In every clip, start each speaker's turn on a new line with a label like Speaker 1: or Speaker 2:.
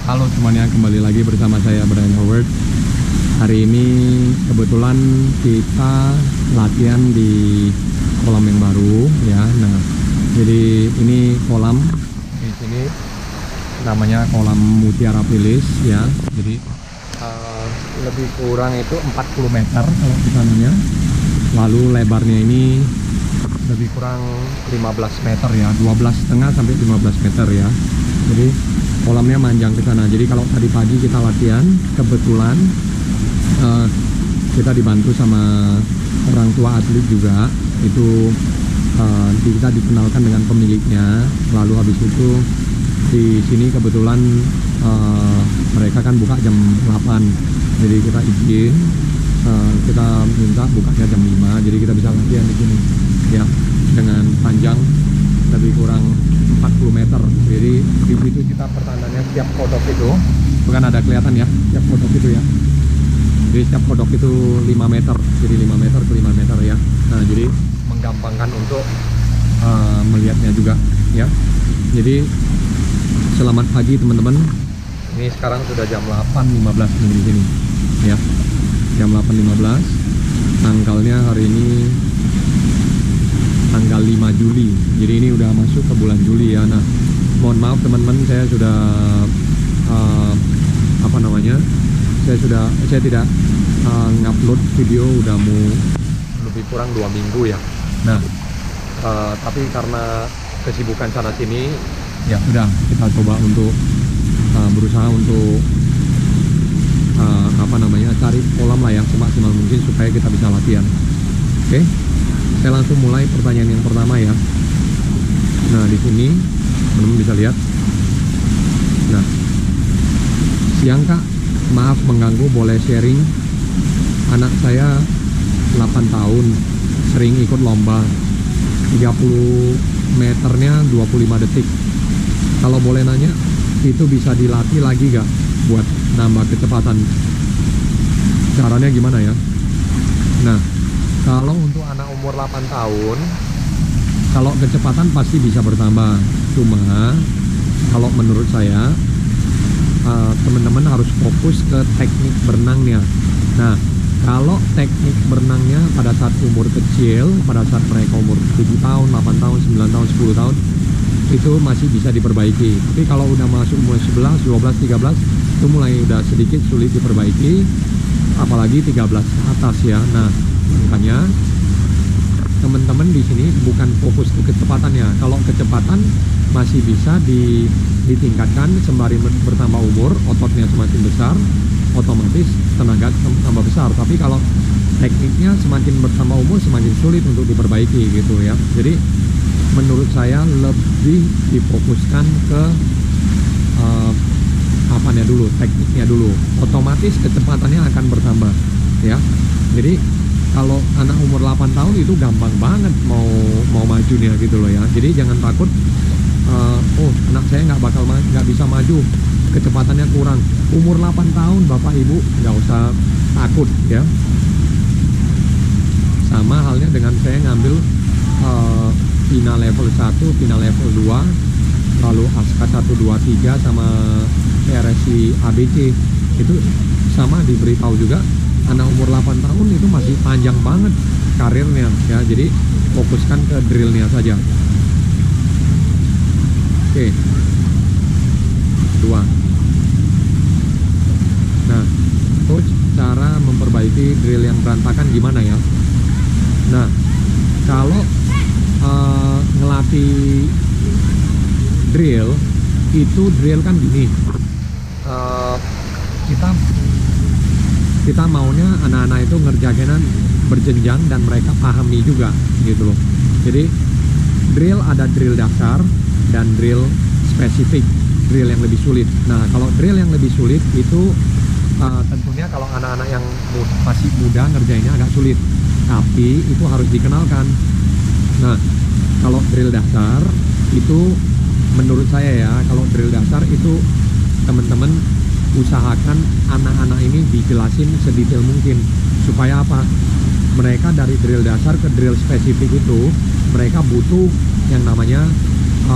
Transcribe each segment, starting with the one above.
Speaker 1: Halo semuanya, kembali lagi bersama saya Brian Howard. Hari ini kebetulan kita latihan di kolam yang baru ya. Nah, jadi ini kolam di sini namanya kolam Mutiara Phyllis ya. Jadi lebih kurang itu 40 meter kalau di sananya. Lalu lebarnya ini lebih kurang 15 meter ya, 12,5 sampai 15 meter ya. Jadi kolamnya manjang ke sana. Jadi kalau tadi pagi kita latihan, kebetulan kita dibantu sama orang tua atlet juga. Itu kita dikenalkan dengan pemiliknya. Lalu habis itu di sini kebetulan mereka kan buka jam 8. Jadi kita izin, kita minta bukanya jam 5. Jadi kita bisa latihan di sini ya, dengan panjang lebih kurang 40 meter. Jadi di situ kita pertandanya setiap kodok itu bukan ada kelihatan ya, setiap kodok itu ya. Jadi setiap kodok itu 5 meter. Jadi 5 meter ke 5 meter ya. Nah, jadi menggampangkan untuk melihatnya juga ya. Jadi selamat pagi teman-teman. Ini sekarang sudah jam 8.15 di sini ya. Jam 8.15. Tanggalnya hari ini tanggal 5 Juli. Jadi ini udah masuk ke bulan Juli ya. Nah, mohon maaf teman-teman, saya sudah saya tidak ngupload video udah mau lebih kurang 2 minggu ya. Nah, tapi karena kesibukan sana sini ya udah kita coba untuk berusaha untuk cari kolam lah yang semaksimal mungkin supaya kita bisa latihan. Oke. Saya langsung mulai pertanyaan yang pertama ya. Nah, di sini teman-teman bisa lihat. Nah, siang Kak, maaf mengganggu, boleh sharing? Anak saya 8 tahun, sering ikut lomba 30 meternya 25 detik. Kalau boleh nanya, itu bisa dilatih lagi gak buat nambah kecepatan? Caranya gimana ya? Nah, kalau untuk anak umur 8 tahun, kalau kecepatan pasti bisa bertambah. Cuma kalau menurut saya, teman-teman harus fokus ke teknik berenangnya. Nah, kalau teknik berenangnya pada saat umur kecil, pada saat mereka umur 7 tahun, 8 tahun, 9 tahun, 10 tahun, itu masih bisa diperbaiki. Tapi kalau udah masuk umur 11, 12, 13, itu mulai udah sedikit sulit diperbaiki, apalagi 13 ke atas ya. Nah, makanya teman-teman di sini bukan fokus ke kecepatannya. Kalau kecepatan masih bisa ditingkatkan sembari bertambah umur, ototnya semakin besar, otomatis tenaga tambah besar. Tapi kalau tekniknya semakin bertambah umur semakin sulit untuk diperbaiki gitu ya. Jadi menurut saya lebih difokuskan ke apanya dulu, tekniknya dulu, otomatis kecepatannya akan bertambah ya. Jadi kalau anak umur 8 tahun itu gampang banget mau majunya gitu loh ya. Jadi jangan takut, oh anak saya nggak bisa maju, kecepatannya kurang. Umur 8 tahun Bapak Ibu nggak usah takut ya. Sama halnya dengan saya ngambil FINA level 1, FINA level 2, lalu ASKA 1, 2, 3 sama PRSI ABC. Itu sama, diberitahu juga anak umur 8 tahun itu masih panjang banget karirnya ya. Jadi fokuskan ke drillnya saja. Oke. 2. Nah, coach, cara memperbaiki drill yang berantakan gimana ya? Nah, kalau ngelatih drill itu, drill kan gini, kita maunya anak-anak itu ngerjain berjenjang dan mereka pahami juga gitu loh. Jadi drill ada drill dasar dan drill spesifik, drill yang lebih sulit. Nah, kalau drill yang lebih sulit itu tentunya kalau anak-anak yang masih muda ngerjainnya agak sulit, tapi itu harus dikenalkan. Nah, kalau drill dasar itu menurut saya ya, kalau drill dasar itu teman-teman usahakan anak-anak ini dijelasin sedetail mungkin. Supaya apa? Mereka dari drill dasar ke drill spesifik itu mereka butuh yang namanya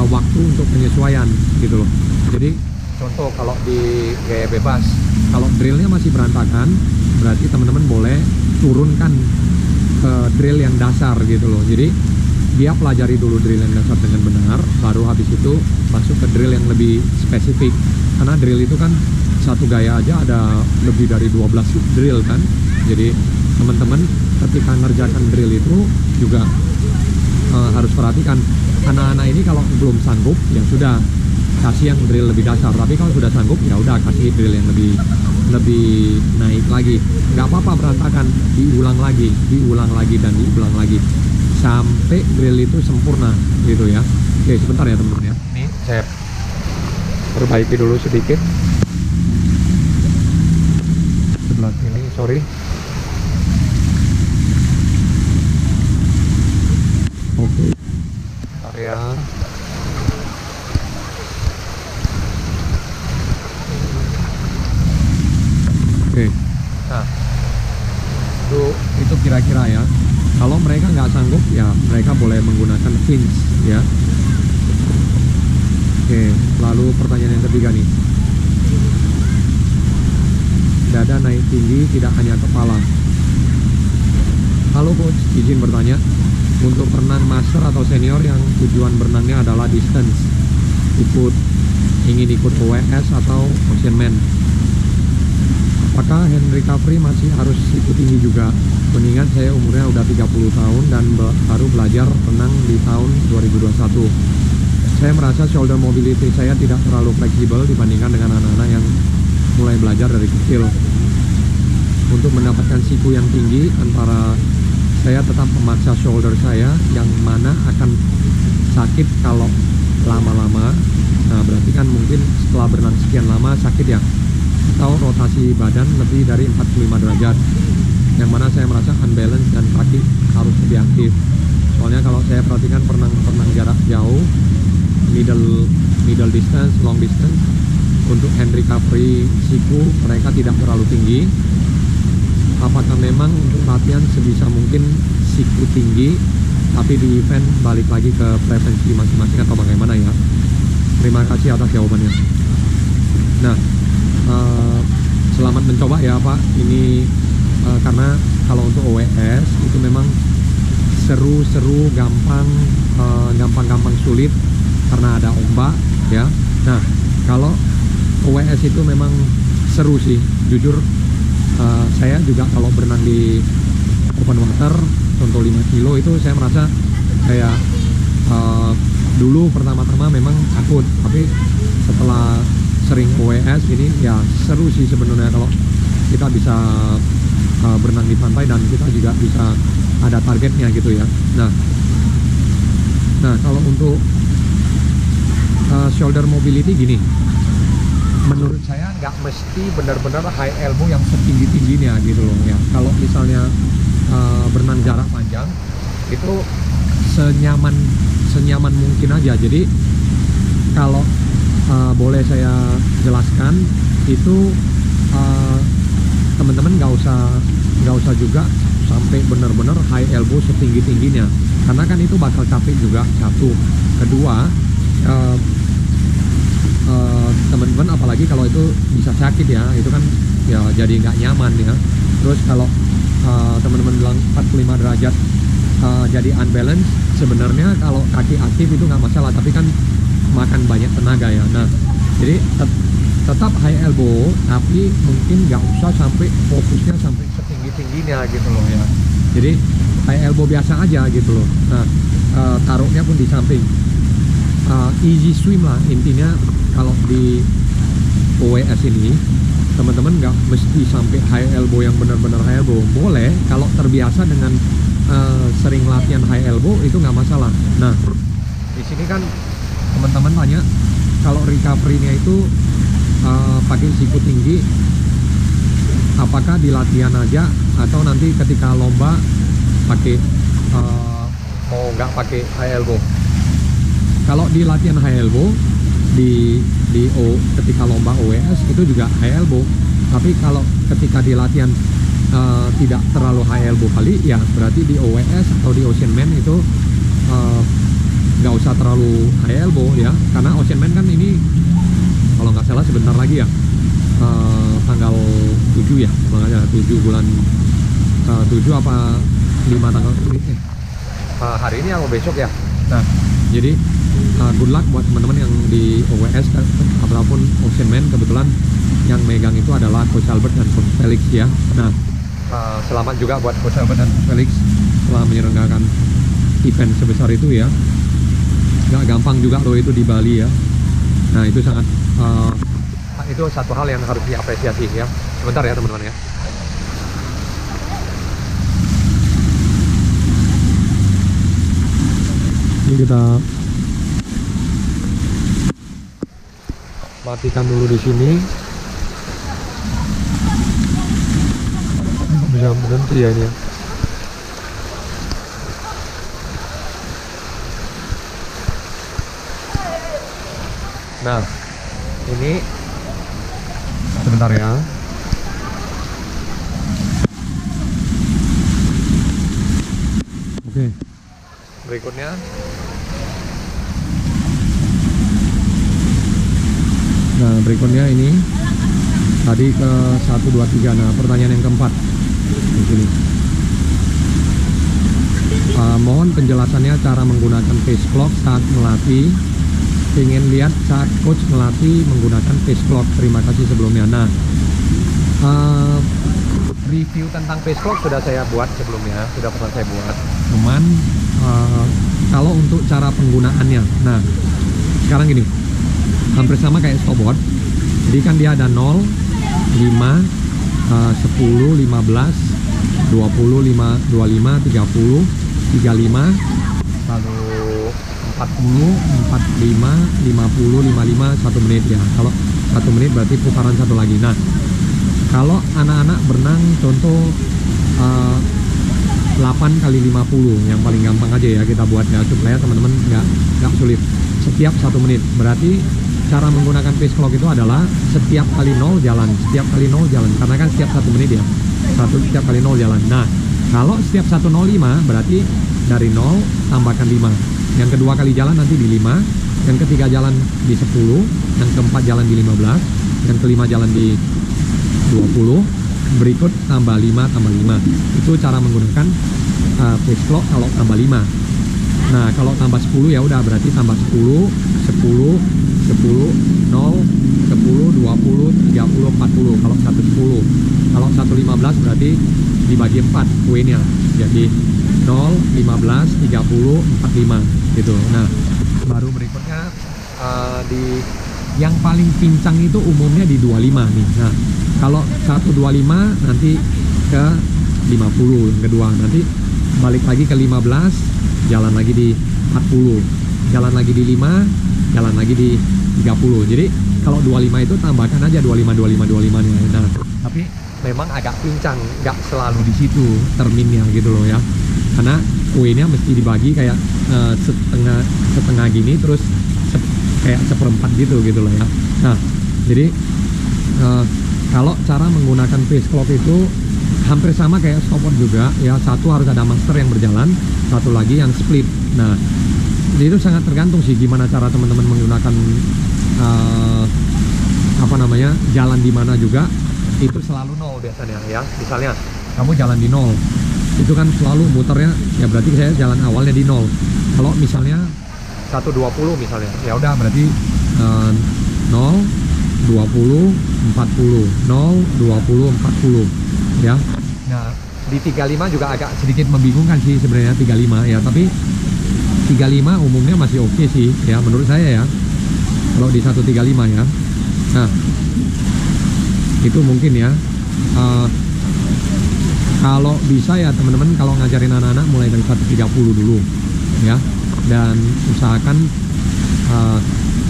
Speaker 1: waktu untuk penyesuaian gitu loh. Jadi contoh kalau di gaya bebas, kalau drillnya masih berantakan, berarti teman-teman boleh turunkan ke drill yang dasar gitu loh. Jadi dia pelajari dulu drill yang dasar dengan benar, baru habis itu masuk ke drill yang lebih spesifik. Karena drill itu kan satu gaya aja ada lebih dari 12 drill kan. Jadi teman-teman ketika ngerjakan drill itu juga harus perhatikan. Anak-anak ini kalau belum sanggup ya sudah kasih yang drill lebih dasar, tapi kalau sudah sanggup ya udah kasih drill yang lebih naik lagi. Nggak apa-apa berantakan, diulang lagi dan diulang lagi sampai drill itu sempurna gitu ya. Oke, sebentar ya teman-teman ya. Ini saya perbaiki dulu sedikit sebelah sini, sorry. Oke, bentar ya. Oke, nah itu kira-kira ya. Kalau mereka nggak sanggup ya mereka boleh menggunakan fins ya. Oke, lalu pertanyaan yang ketiga nih. Dada naik tinggi tidak hanya kepala. Halo coach, izin bertanya, untuk renang master atau senior yang tujuan berenangnya adalah distance, ingin ikut OWS atau Oceanman, apakah hand recovery masih harus ikut tinggi juga? Mengingat saya umurnya udah 30 tahun dan baru belajar renang di tahun 2021. Saya merasa shoulder mobility saya tidak terlalu fleksibel dibandingkan dengan anak-anak yang mulai belajar dari kecil. Untuk mendapatkan siku yang tinggi, antara saya tetap memaksa shoulder saya yang mana akan sakit kalau lama-lama. Nah, berarti kan mungkin setelah berenang sekian lama sakit ya. Atau rotasi badan lebih dari 45 derajat. Yang mana saya merasa unbalance dan kaki harus lebih aktif. Soalnya kalau saya perhatikan perenang jarak jauh, middle distance, long distance, untuk hand recovery siku mereka tidak terlalu tinggi. Apakah memang untuk latihan sebisa mungkin siku tinggi, tapi di event balik lagi ke preferensi masing-masing atau bagaimana ya? Terima kasih atas jawabannya. Nah, selamat mencoba ya Pak. Ini karena kalau untuk OWS itu memang seru-seru, gampang sulit karena ada ombak ya. Nah, kalau OWS itu memang seru sih, jujur. Saya juga kalau berenang di open water contoh 5 kilo itu saya merasa kayak dulu pertama-tama memang takut, tapi setelah sering OWS ini ya seru sih sebenarnya kalau kita bisa berenang di pantai dan kita juga bisa ada targetnya gitu ya. Nah kalau untuk shoulder mobility gini, menurut saya nggak mesti benar-benar high elbow yang setinggi-tingginya gitu loh ya. Kalau misalnya berenang jarak panjang itu senyaman mungkin aja. Jadi kalau boleh saya jelaskan itu teman-teman nggak usah juga sampai benar-benar high elbow setinggi-tingginya, karena kan itu bakal capek juga, satu. Kedua, teman-teman apalagi kalau itu bisa sakit ya, itu kan ya jadi nggak nyaman ya. Terus kalau teman-teman bilang 45 derajat jadi unbalance, sebenarnya kalau kaki aktif itu nggak masalah, tapi kan makan banyak tenaga ya. Nah, jadi tetap high elbow, tapi mungkin nggak usah sampai fokusnya sampai setinggi-tingginya gitu loh ya. Jadi high elbow biasa aja gitu loh. Nah, taruhnya pun di samping. Easy swim lah intinya. Kalau di OWS ini teman-teman nggak mesti sampai high elbow yang benar-benar high elbow. Boleh kalau terbiasa dengan sering latihan high elbow itu nggak masalah. Nah, di sini kan teman-teman tanya kalau recovery-nya itu pakai siku tinggi, apakah di latihan aja atau nanti ketika lomba pakai mau nggak pakai high elbow? Kalau di latihan high elbow ketika lomba OWS itu juga high elbow, tapi kalau ketika di latihan tidak terlalu high elbow kali ya, berarti di OWS atau di Oceanman itu nggak usah terlalu high elbow ya, karena Oceanman kan ini kalau nggak salah sebentar lagi ya, tanggal 7 ya, makanya 7 bulan 7 apa 5 tanggal hari ini atau besok ya. Nah, jadi good luck buat teman-teman yang di OWS ataupun Ocean Man. Kebetulan yang megang itu adalah Coach Albert dan Coach Felix ya. Nah, selamat juga buat Coach Albert dan Coach Felix setelah menyelenggarakan event sebesar itu ya. Gak gampang juga loh itu di Bali ya. Nah, itu sangat itu satu hal yang harus diapresiasi ya. Sebentar ya teman-teman ya. Ini kita matikan dulu di sini. Bisa berhenti ya ini ya. Nah, ini sebentar ya. Oke. Berikutnya ini tadi ke 1, 2, 3. Nah, pertanyaan yang keempat di sini. Mohon penjelasannya cara menggunakan face clock saat melatih. Ingin lihat saat coach melatih menggunakan face clock. Terima kasih sebelumnya. Nah, review tentang face clock sudah saya buat sebelumnya, sudah pernah saya buat. Cuman kalau untuk cara penggunaannya, nah sekarang gini, hampir sama kayak stopwatch. Jadi kan dia ada 0, 5, 10, 15, 20, 5, 25, 30, 35, lalu 40, 45, 50, 55, 1 menit ya. Kalau 1 menit berarti putaran satu lagi. Nah, kalau anak-anak berenang contoh 8 kali 50 yang paling gampang aja ya kita buat ya, supaya teman-teman nggak sulit. Setiap 1 menit berarti cara menggunakan face clock itu adalah setiap kali 0 jalan, setiap kali 0 jalan, karena kan setiap 1 menit ya, setiap kali 0 jalan. Nah, kalau setiap 105 berarti dari 0 tambahkan 5, yang kedua kali jalan nanti di 5, yang ketiga jalan di 10, yang keempat jalan di 15, yang kelima jalan di 20, berikut tambah 5 tambah 5. Itu cara menggunakan face clock kalau tambah 5. Nah, kalau tambah 10 ya udah berarti tambah 10, 10, 10, 0, 10, 20, 30, 40. Kalau 110. Kalau 115 berarti dibagi 4 poinnya. Jadi 0, 15, 30, 45 gitu. Nah, baru berikutnya di yang paling pincang itu umumnya di 25 nih. Nah, kalau 125 nanti ke 50 yang kedua, nanti balik lagi ke 15, jalan lagi di 40, jalan lagi di 5, jalan lagi di 30. Jadi kalau 25 itu tambahkan aja 25 nya. Nah, tapi memang agak pincang, nggak selalu di situ terminnya gitu loh ya. Karena poinnya mesti dibagi kayak setengah gini, terus kayak seperempat gitu loh ya. Nah, jadi kalau cara menggunakan face clock itu hampir sama kayak stopwatch juga ya. Satu harus ada master yang berjalan, satu lagi yang split. Nah, jadi itu sangat tergantung sih gimana cara teman-teman menggunakan jalan di mana juga. Itu selalu 0 biasanya ya. Misalnya kamu jalan di 0, itu kan selalu muternya ya, berarti saya jalan awalnya di 0. Kalau misalnya 120 misalnya, ya udah berarti 0, 20, 40, 0, 20, 40 ya. Nah, di 35 juga agak sedikit membingungkan sih sebenarnya 35 ya, tapi 35 umumnya masih oke sih ya menurut saya ya. Kalau di 135 ya. Nah, itu mungkin ya. Kalau bisa ya teman-teman, kalau ngajarin anak-anak mulai dari 130 dulu ya, dan usahakan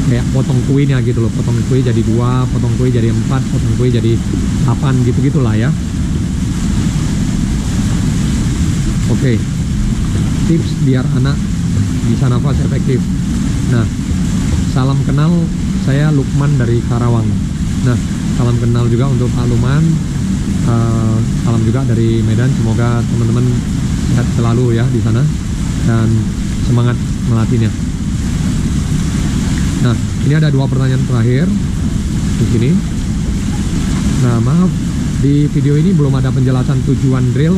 Speaker 1: kayak potong kuenya gitu loh, potong kue jadi 2, potong kue jadi 4, potong kue jadi 8 gitu-gitulah ya. Oke. Tips biar anak bisa nafas efektif. Nah, salam kenal, saya Lukman dari Karawang. Nah, salam kenal juga untuk Pak Luman. Salam juga dari Medan. Semoga teman-teman sehat selalu ya di sana dan semangat melatihnya. Nah, ini ada 2 pertanyaan terakhir di sini. Nah, maaf, di video ini belum ada penjelasan tujuan drill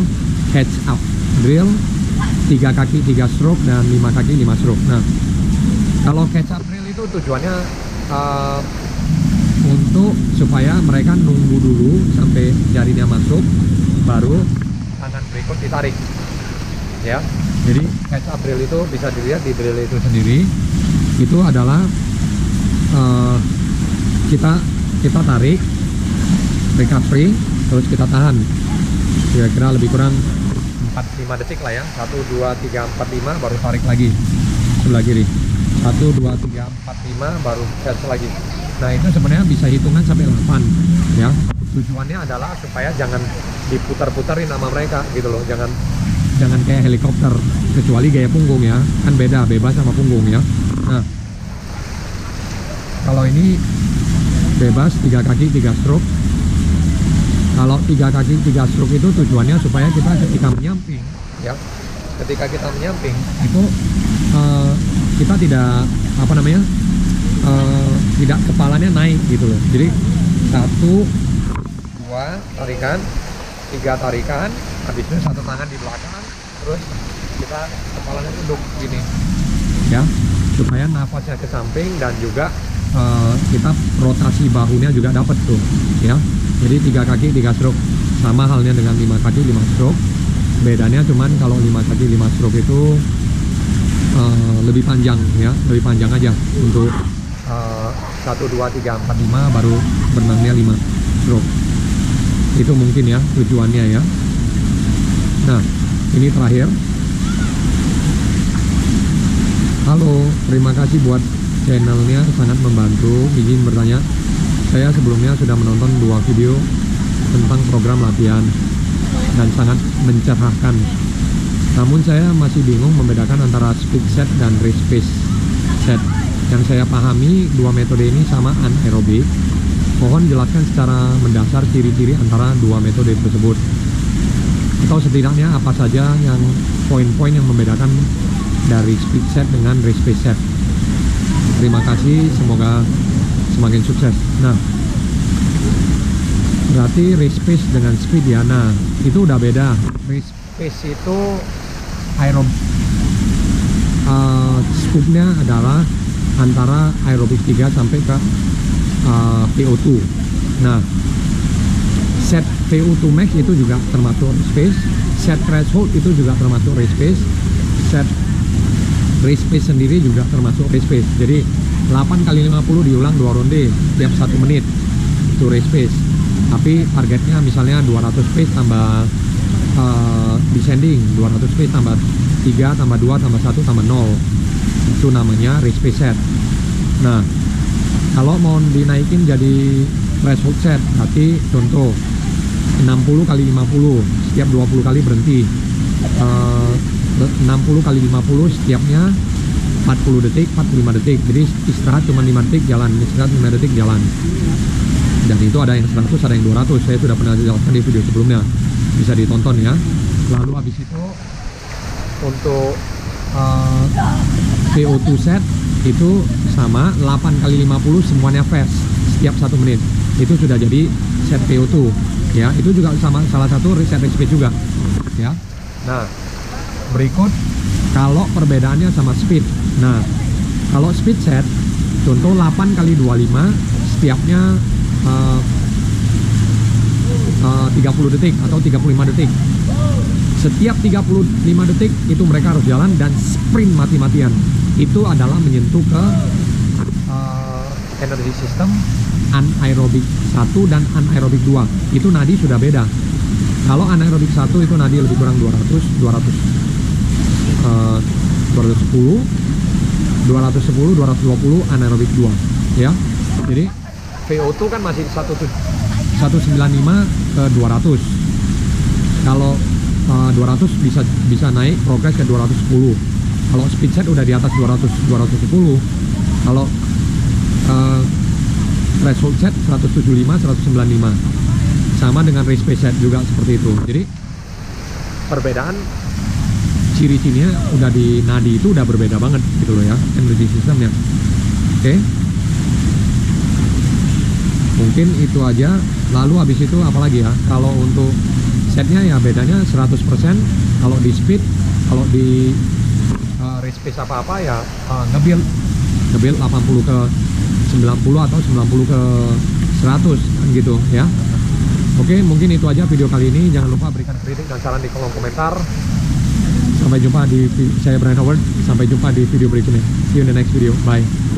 Speaker 1: catch up drill 3 kaki 3 stroke dan 5 kaki 5 stroke. Nah, kalau catch up drill itu tujuannya untuk supaya mereka nunggu dulu sampai jarinya masuk, baru tangan berikut ditarik. Ya, jadi catch up drill itu bisa dilihat di drill itu sendiri. Itu adalah kita tarik recovery, terus kita tahan kira-kira lebih kurang 4-5 detik lah ya. 1, 2, 3, 4, 5 baru tarik lagi sebelah kiri. 1, 2, 3, 4, 5 baru catch lagi. Nah, itu sebenarnya bisa hitungan sampai 8 ya. Tujuannya adalah supaya jangan diputar-putarin sama mereka gitu loh. Jangan kayak helikopter, kecuali gaya punggung ya, kan beda, bebas sama punggung ya. Nah, kalau ini bebas 3 kaki 3 stroke. Kalau 3 kaki 3 stroke itu tujuannya supaya kita ketika menyamping ya, ketika kita menyamping itu kita tidak tidak kepalanya naik gitu loh. Jadi 1, 2 tarikan, 3 tarikan, habis itu 1 tangan di belakang, terus kita kepalanya tunduk gini ya, supaya nafasnya ke samping dan juga kita rotasi bahunya juga dapat tuh ya. Jadi 3 kaki 3 stroke, sama halnya dengan 5 kaki 5 stroke. Bedanya cuman kalau 5 kaki 5 stroke itu lebih panjang ya, lebih panjang aja untuk 1, 2, 3, 4, 5 baru benangnya 5 stroke. Itu mungkin ya tujuannya ya. Nah, ini terakhir. Halo, terima kasih buat channelnya, sangat membantu. Izin bertanya, saya sebelumnya sudah menonton 2 video tentang program latihan dan sangat mencerahkan. Namun saya masih bingung membedakan antara speed set dan race pace set. Yang saya pahami 2 metode ini sama anaerobik. Mohon jelaskan secara mendasar ciri-ciri antara 2 metode tersebut. Atau setidaknya apa saja yang poin-poin yang membedakan dari speed set dengan race pace set. Terima kasih, semoga semakin sukses. Nah, berarti race pace dengan speed ya. Nah, itu udah beda. Race pace itu scoopnya adalah antara aerobik 3 sampai ke PO2. Nah, set PO2 max itu juga termasuk race pace. Set threshold itu juga termasuk race pace. Set race pace sendiri juga termasuk race pace. Jadi 8 kali 50 diulang 2 ronde tiap 1 menit, itu race pace. Tapi targetnya misalnya 200 pace tambah descending, 200 pace tambah 3 tambah 2 tambah 1 tambah 0, itu namanya race pace set. Nah, kalau mau dinaikin jadi threshold set, berarti contoh 60 kali 50, setiap 20 kali berhenti, 60 kali 50 setiapnya 40 detik, 45 detik. Jadi istirahat cuma 5 detik jalan, istirahat 5 detik jalan. Dan itu ada yang 100, ada yang 200. Saya sudah pernah jelaskan di video sebelumnya, bisa ditonton ya. Lalu habis itu untuk PO2 set itu sama 8 kali 50 semuanya fast setiap 1 menit. Itu sudah jadi set PO2 ya. Itu juga sama salah satu set race pace juga ya. Nah, berikut kalau perbedaannya sama speed. Nah, kalau speed set contoh 8 kali 25 setiapnya 30 detik atau 35 detik. Setiap 35 detik itu mereka harus jalan dan sprint mati-matian. Itu adalah menyentuh ke energy system anaerobik 1 dan anaerobik 2. Itu nadi sudah beda. Kalau anaerobik 1 itu nadi lebih kurang 210, 220 anaerobik 2 ya. Jadi VO2 kan masih 195 ke 200. Kalau 200 bisa naik progres ke 210. Kalau speed set udah di atas 210. Kalau threshold set 175, 195. Sama dengan race pace set juga seperti itu. Jadi perbedaan ciri-cirinya udah di nadi itu udah berbeda banget gitu loh ya, energy systemnya. Oke. Mungkin itu aja. Lalu habis itu apalagi ya? Kalau untuk setnya ya bedanya 100%. Kalau di speed, kalau di race pace apa-apa ya ngebuild 80 ke 90 atau 90 ke 100 kan gitu ya. Oke, mungkin itu aja video kali ini. Jangan lupa berikan kritik dan saran di kolom komentar. Sampai jumpa di saya Brian Howard. Sampai jumpa di video berikutnya. See you in the next video. Bye.